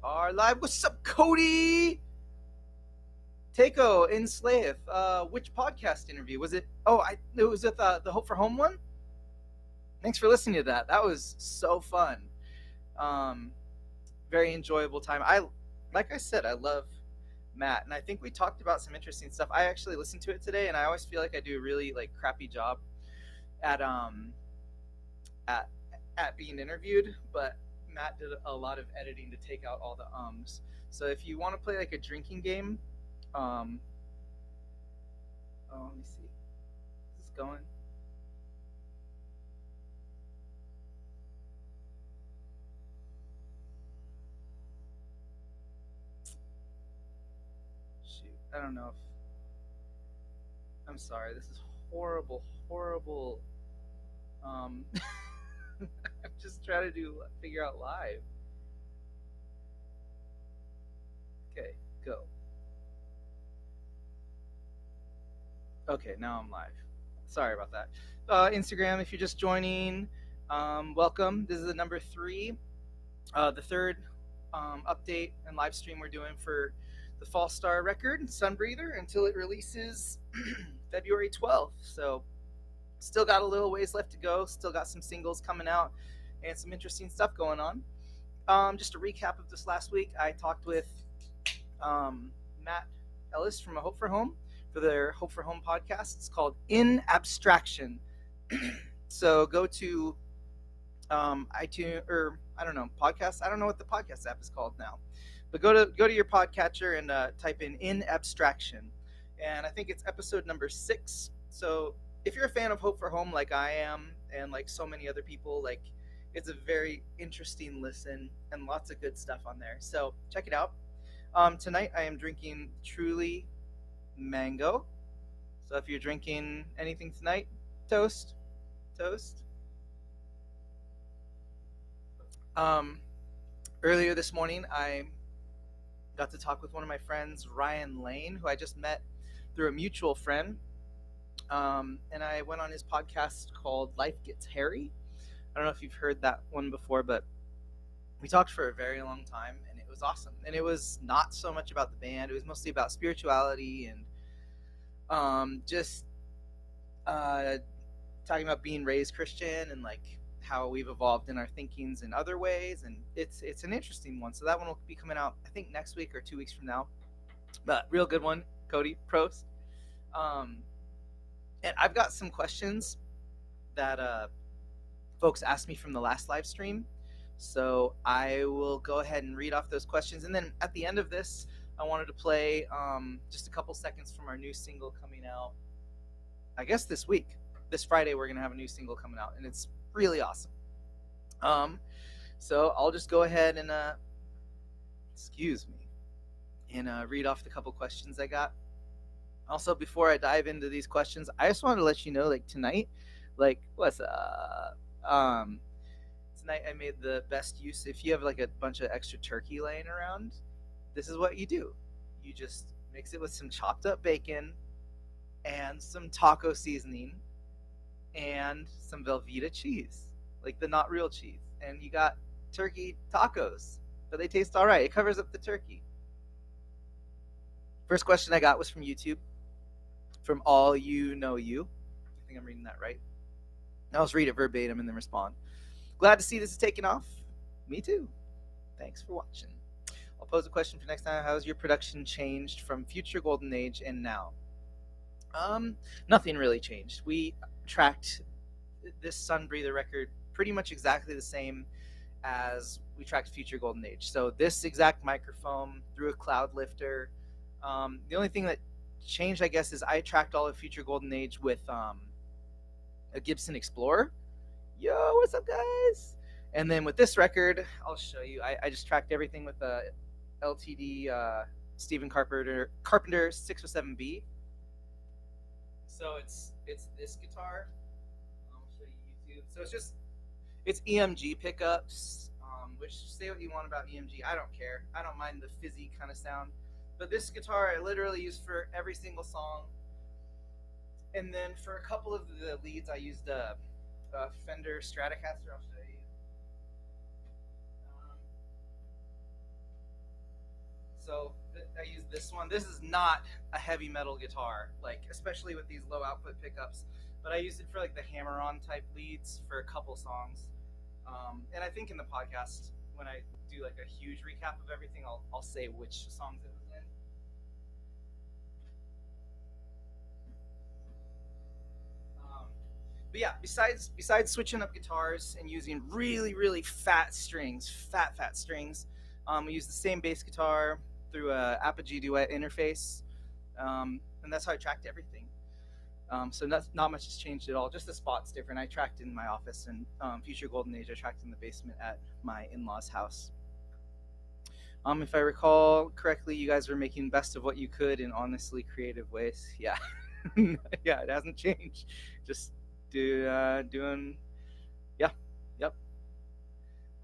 Are live. What's up, Cody? Takeo in Slave. Which podcast interview was it? It was with the Hope for Home one. Thanks for listening to that. That was so fun. Um, Very enjoyable time. Like I said, I love Matt, and I think we talked about some interesting stuff. I actually listened to it today, and I always feel like I do a really crappy job at at at being interviewed, but Matt did a lot of editing to take out all the ums. So if you want to play like a drinking game, um, let me see, is this going? Shoot, I don't know if I'm sorry. This is horrible, horrible. Um, I'm just trying to figure out live. Okay, go. Okay, now I'm live. Sorry about that. Instagram, if you're just joining, welcome. This is the number three, the third update and live stream we're doing for the Fallstar record, Sunbreather, until it releases February 12th. So, still got a little ways left to go. Still got some singles coming out and some interesting stuff going on. Just a recap of this last week, I talked with Matt Ellis from A Hope for Home for their Hope for Home podcast. It's called In Abstraction. So go to iTunes, or I don't know, podcast. I don't know what the podcast app is called now, but go to your podcatcher and type in Abstraction, and I think it's episode number 6. So if you're a fan of Hope for Home like I am, and like so many other people, like it's a very interesting listen and lots of good stuff on there. So check it out. Tonight I am drinking Truly Mango. So if you're drinking anything tonight, toast, toast. Um, Earlier this morning, I got to talk with one of my friends, Ryan Lane, who I just met through a mutual friend. And I went on his podcast called Life Gets Hairy. I don't know if you've heard that one before, but we talked for a very long time, and it was awesome. And it was not so much about the band; it was mostly about spirituality and just talking about being raised Christian and like how we've evolved in our thinkings in other ways. And it's an interesting one. So that one will be coming out, I think, next week or 2 weeks from now. But real good one, Cody. Prost. And I've got some questions that folks asked me from the last live stream. So I will go ahead and read off those questions. And then at the end of this, I wanted to play just a couple seconds from our new single coming out, I guess this week. This Friday, we're going to have a new single coming out, and it's really awesome. So I'll just go ahead and, excuse me, and read off the couple questions I got. Also, before I dive into these questions, I just wanted to let you know, like tonight, like what's up? Tonight I made the best use. If you have like a bunch of extra turkey laying around, this is what you do. You just mix it with some chopped up bacon and some taco seasoning and some Velveeta cheese, like the not real cheese, and you got turkey tacos, but they taste all right. It covers up the turkey. First question I got was from YouTube, from All You Know You. I think I'm reading that right. I'll just read it verbatim and then respond. Glad to see this is taking off. Me too. Thanks for watching. I'll pose a question for next time. How has your production changed from future Golden Age and now? Nothing really changed. We tracked this Sunbreather record pretty much exactly the same as we tracked future Golden Age. So this exact microphone through a cloud lifter. The only thing that changed, I guess, is I tracked all of future Golden Age with a Gibson Explorer. Yo, what's up, guys? And then with this record, I'll show you. I just tracked everything with a LTD Stephen Carpenter 607B. So it's this guitar. I'll show you YouTube. So it's EMG pickups. Which, say what you want about EMG, I don't care. I don't mind the fizzy kind of sound. But this guitar I literally use for every single song. And then for a couple of the leads, I used a Fender Stratocaster. I'll show you. So I use this one. This is not a heavy metal guitar, like especially with these low output pickups. But I used it for like the hammer-on type leads for a couple songs. And I think in the podcast when I do like a huge recap of everything, I'll say which songs it was in. Um, but yeah, besides switching up guitars and using really fat strings, fat strings, we use the same bass guitar through a Apogee Duet interface, and that's how I tracked everything. So not much has changed at all. Just the spot's different. I tracked in my office, and Future Golden Age I tracked in the basement at my in-laws' house. If I recall correctly, you guys were making best of what you could in honestly creative ways. Yeah, yeah, it hasn't changed. Just doing. Yeah, yep.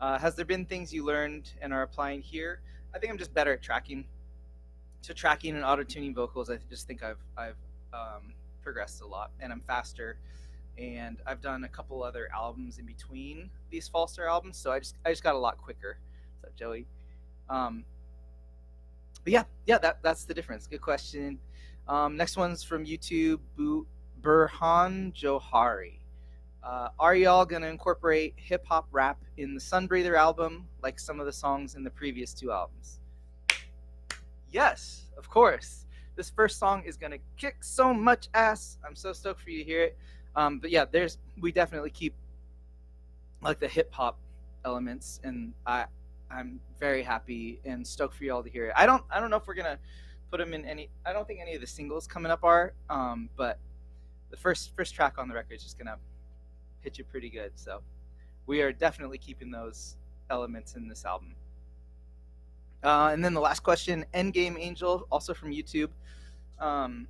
Has there been things you learned and are applying here? I think I'm just better at tracking. So tracking and auto tuning vocals, I just think I've progressed a lot, and I'm faster. And I've done a couple other albums in between these Fallstar albums, so I just got a lot quicker. What's up, Joey? Um, but yeah, that's the difference. Good question. Next one's from YouTube, Burhan Johari. Are y'all gonna incorporate hip hop rap in the Sunbreather album, like some of the songs in the previous two albums? Yes, of course. This first song is gonna kick so much ass. I'm so stoked for you to hear it. But yeah, we definitely keep like the hip hop elements, and I'm very happy and stoked for y'all to hear it. I don't know if we're gonna put them in any. I don't think any of the singles coming up are. But the first track on the record is just gonna hit you pretty good. So we are definitely keeping those elements in this album. And then the last question, Endgame Angel, also from YouTube. Um,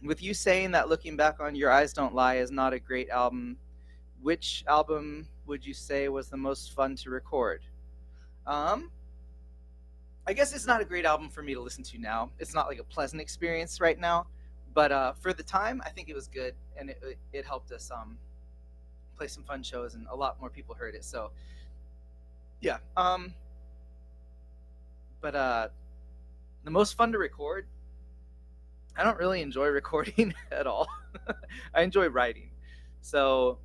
with you saying that looking back on Your Eyes Don't Lie is not a great album, which album would you say was the most fun to record? Um, I guess it's not a great album for me to listen to now. It's not like a pleasant experience right now, but for the time, I think it was good, and it helped us play some fun shows, and a lot more people heard it. So yeah, but the most fun to record, I don't really enjoy recording at all. I enjoy writing. So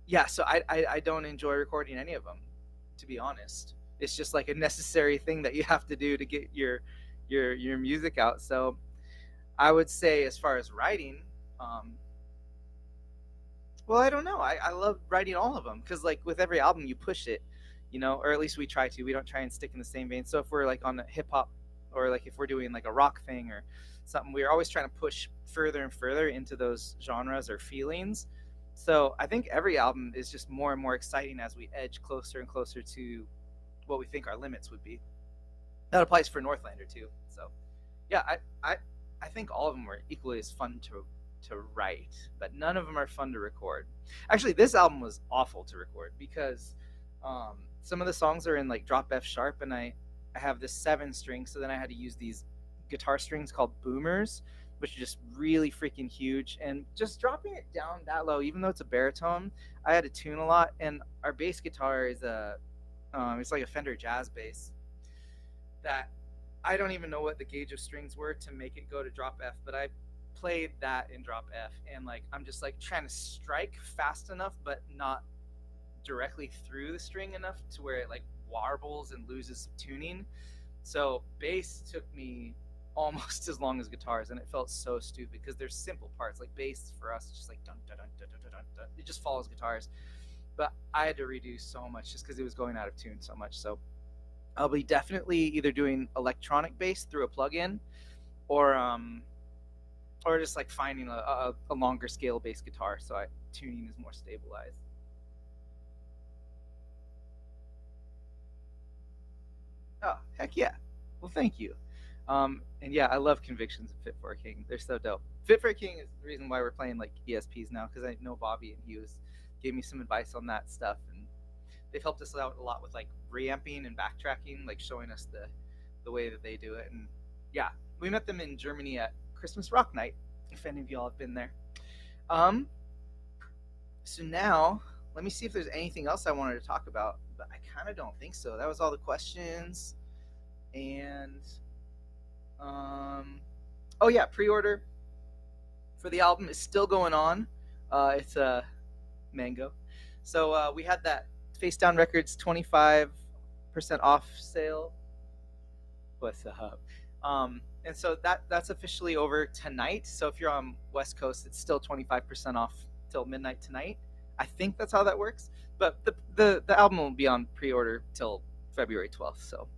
yeah, so I don't enjoy recording any of them, to be honest. It's just like a necessary thing that you have to do to get your music out. So I would say, as far as writing, well, I don't know. I love writing all of them because, like, with every album, you push it, or at least we try to. We don't try and stick in the same vein. So if we're like on hip hop, or like if we're doing like a rock thing or something, we're always trying to push further and further into those genres or feelings. So I think every album is just more and more exciting as we edge closer and closer to what we think our limits would be. That applies for Northlander too. So yeah, I think all of them are equally as fun to write, but none of them are fun to record. Actually, this album was awful to record because some of the songs are in like drop F sharp, and I have this 7 string, so then I had to use these guitar strings called boomers, which are just really freaking huge. And just dropping it down that low, even though it's a baritone, I had to tune a lot. And our bass guitar is it's like a Fender Jazz bass that I don't even know what the gauge of strings were to make it go to drop F, but I played that in drop F, and like I'm just like trying to strike fast enough but not directly through the string enough to where it like warbles and loses tuning. So bass took me almost as long as guitars, and it felt so stupid because there's simple parts. Like bass for us is just like dun dun dun dun dun dun dun. It just follows guitars, but I had to redo so much just because it was going out of tune so much. So I'll be definitely either doing electronic bass through a plugin, or just like finding a longer scale bass guitar so tuning is more stabilized. Oh, heck yeah. Well, thank you. And yeah, I love Convictions and Fit for a King. They're so dope. Fit for a King is the reason why we're playing like ESPs now, because I know Bobby, and he gave me some advice on that stuff, and they've helped us out a lot with like reamping and backtracking, like showing us the way that they do it. And yeah, we met them in Germany at Christmas Rock Night, if any of y'all have been there. So now let me see if there's anything else I wanted to talk about, but I kind of don't think so. That was all the questions. And um, oh yeah, pre-order for the album is still going on. It's a mango. So we had that Face Down Records 25% off sale. What's up? And so that's officially over tonight. So if you're on West Coast, it's still 25% off till midnight tonight. I think that's how that works. But the album will be on pre-order till February 12th. So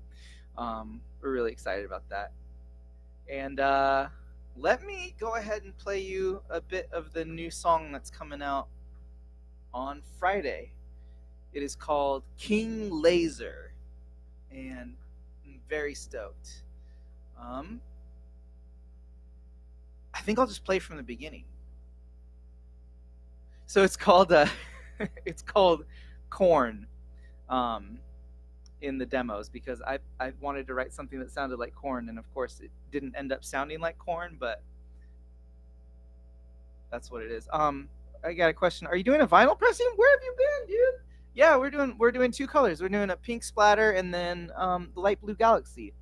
we're really excited about that. And let me go ahead and play you a bit of the new song that's coming out on Friday. It is called King Laser, and I'm very stoked. Um, I think I'll just play from the beginning. So it's called it's called Corn. In the demos because I wanted to write something that sounded like corn, and of course it didn't end up sounding like corn, but that's what it is. I got a question. Are you doing a vinyl pressing? Where have you been, dude? Yeah, we're doing two colors. We're doing a pink splatter and then the light blue galaxy.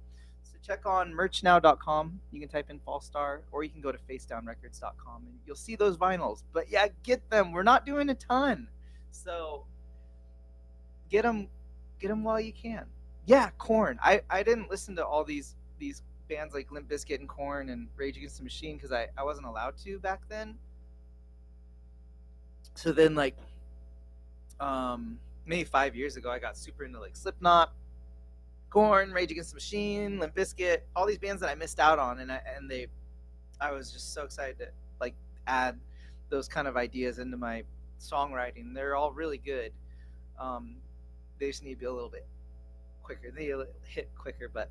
So check on merchnow.com. You can type in Fallstar, or you can go to facedownrecords.com and you'll see those vinyls. But yeah, get them. We're not doing a ton, so get them while you can. Yeah, Corn. I didn't listen to all these bands like Limp Bizkit and Corn and Rage Against the Machine because I wasn't allowed to back then. So then like maybe 5 years ago I got super into like Slipknot, Corn, Rage Against the Machine, Limp Bizkit, all these bands that I missed out on, and I was just so excited to like add those kind of ideas into my songwriting. They're all really good. They just need to be a little bit quicker. They hit quicker, but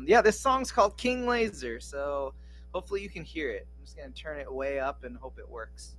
yeah, this song's called King Laser, so hopefully you can hear it. I'm just gonna turn it way up and hope it works.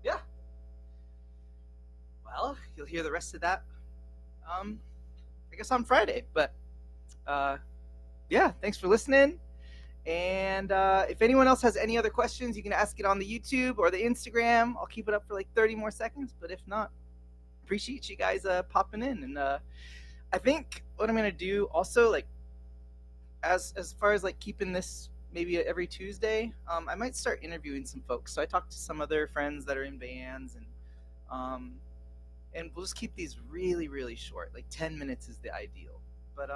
Yeah, well, you'll hear the rest of that. Um, I guess on Friday, but uh, yeah, thanks for listening. And if anyone else has any other questions, you can ask it on the YouTube or the Instagram. I'll keep it up for like 30 more seconds, but if not, appreciate you guys popping in. And I think what I'm gonna do also, like as far as like keeping this maybe every Tuesday, I might start interviewing some folks. So I talked to some other friends that are in bands, um, and we'll just keep these really really short. Like 10 minutes is the ideal, but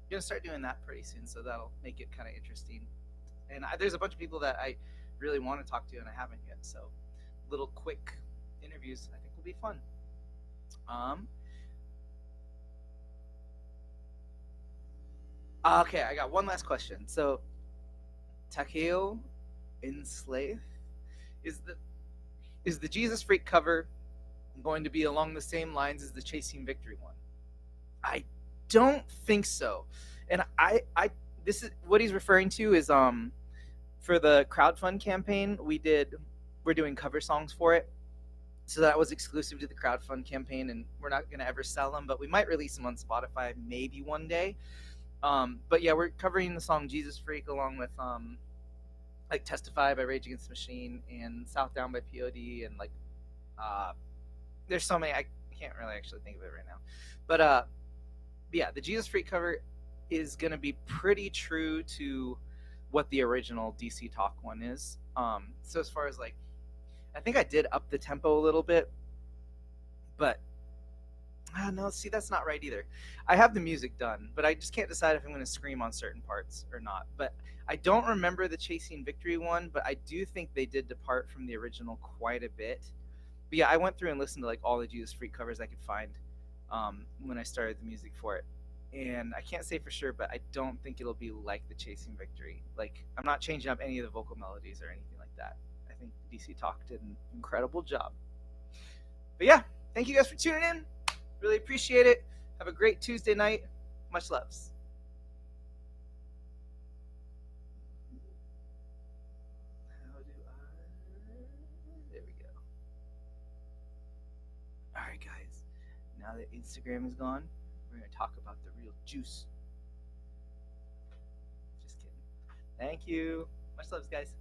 gonna start doing that pretty soon, so that'll make it kind of interesting. And there's a bunch of people that I really want to talk to and I haven't yet, so little quick interviews I think will be fun. Um, okay, I got one last question. So Takeo Enslave, is the Jesus Freak cover going to be along the same lines as the Chasing Victory one? I don't think so. And I this is what he's referring to is for the crowdfund campaign we're doing cover songs for it. So that was exclusive to the crowdfund campaign, and we're not gonna ever sell them, but we might release them on Spotify maybe one day. But yeah, we're covering the song Jesus Freak along with like Testify by Rage Against the Machine and South Down by POD, and like uh there's so many I can't really actually think of it right now. But yeah, the Jesus Freak cover is going to be pretty true to what the original DC Talk one is. So as far as like, I think I did up the tempo a little bit, but no, see, that's not right either. I have the music done, but I just can't decide if I'm going to scream on certain parts or not. But I don't remember the Chasing Victory one, but I do think they did depart from the original quite a bit. But yeah, I went through and listened to like all the Jesus Freak covers I could find when I started the music for it. And I can't say for sure, but I don't think it'll be like the Chasing Victory. Like, I'm not changing up any of the vocal melodies or anything like that. I think DC Talk did an incredible job. But yeah, thank you guys for tuning in. Really appreciate it. Have a great Tuesday night. Much loves. How do I? There we go. All right, guys. Now that Instagram is gone, we're going to talk about the real juice. Just kidding. Thank you. Much loves, guys.